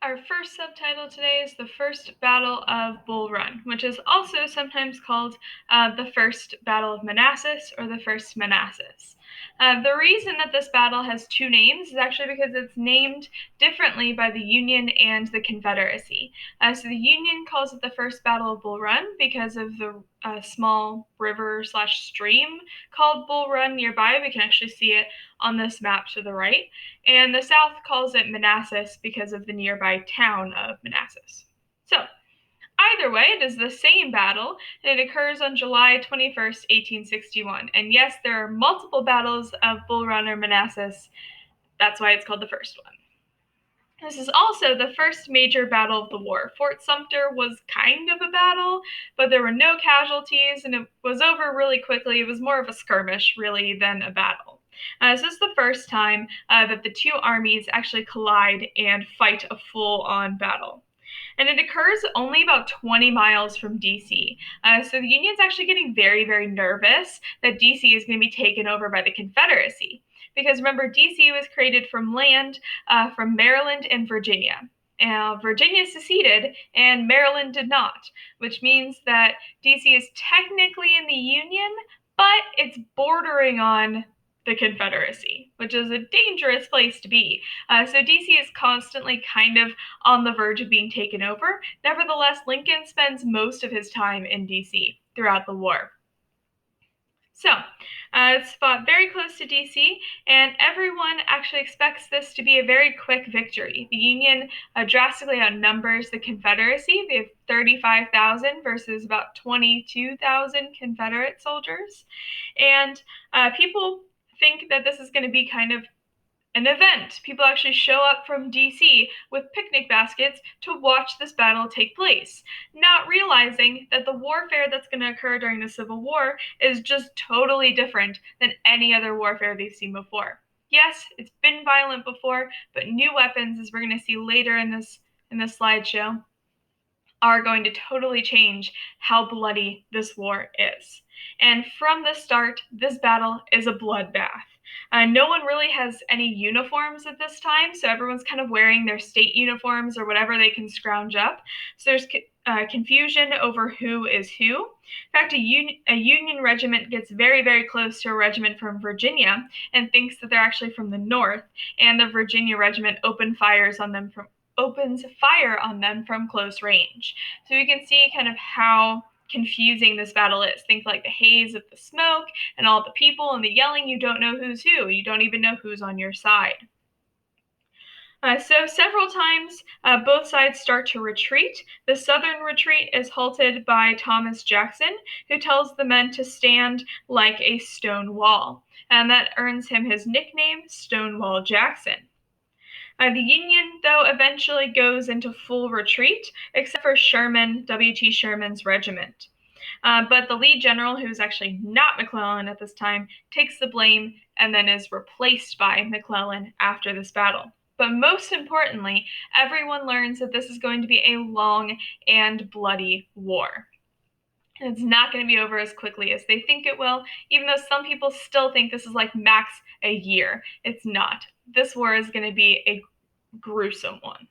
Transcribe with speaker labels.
Speaker 1: Our first subtitle today is the First Battle of Bull Run, which is also sometimes called the First Battle of Manassas or the First Manassas. The reason that this battle has two names is actually because it's named differently by the Union and the Confederacy. So the Union calls it the First Battle of Bull Run because of the small river slash stream called Bull Run nearby. We can actually see it on this map to the right. And the South calls it Manassas because of the nearby town of Manassas. So, either way, it is the same battle, and it occurs on July 21st, 1861. And yes, there are multiple battles of Bull Run or Manassas. That's why it's called the first one. This is also the first major battle of the war. Fort Sumter was kind of a battle, but there were no casualties, and it was over really quickly. It was more of a skirmish, really, than a battle. This is the first time that the two armies actually collide and fight a full-on battle. And it occurs only about 20 miles from DC. So the Union's actually getting very, very nervous that DC is going to be taken over by the Confederacy. Because remember, DC was created from land from Maryland and Virginia. Virginia seceded and Maryland did not, which means that DC is technically in the Union, but it's bordering on the Confederacy, which is a dangerous place to be. So DC is constantly kind of on the verge of being taken over. Nevertheless, Lincoln spends most of his time in DC throughout the war. So, it's fought very close to DC, and everyone actually expects this to be a very quick victory. The Union drastically outnumbers the Confederacy. They have 35,000 versus about 22,000 Confederate soldiers. And people think that this is going to be kind of an event. People actually show up from DC with picnic baskets to watch this battle take place, not realizing that the warfare that's going to occur during the Civil War is just totally different than any other warfare they've seen before. Yes, it's been violent before, but new weapons, as we're going to see later in this slideshow, are going to totally change how bloody this war is. And from the start, this battle is a bloodbath. No one really has any uniforms at this time, so everyone's kind of wearing their state uniforms or whatever they can scrounge up. So there's confusion over who is who. In fact, a Union regiment gets very, very close to a regiment from Virginia and thinks that they're actually from the North, and the Virginia regiment opens fire on them from close range. So you can see kind of how confusing this battle is. Think like the haze of the smoke and all the people and the yelling. You don't know who's who. You don't even know who's on your side. So several times, both sides start to retreat. The southern retreat is halted by Thomas Jackson, who tells the men to stand like a stone wall. And that earns him his nickname, Stonewall Jackson. The Union, though, eventually goes into full retreat, except for Sherman, W.T. Sherman's regiment. But the lead general, who's actually not McClellan at this time, takes the blame and then is replaced by McClellan after this battle. But most importantly, everyone learns that this is going to be a long and bloody war. And it's not going to be over as quickly as they think it will, even though some people still think this is like max a year. It's not. This war is going to be a gruesome one.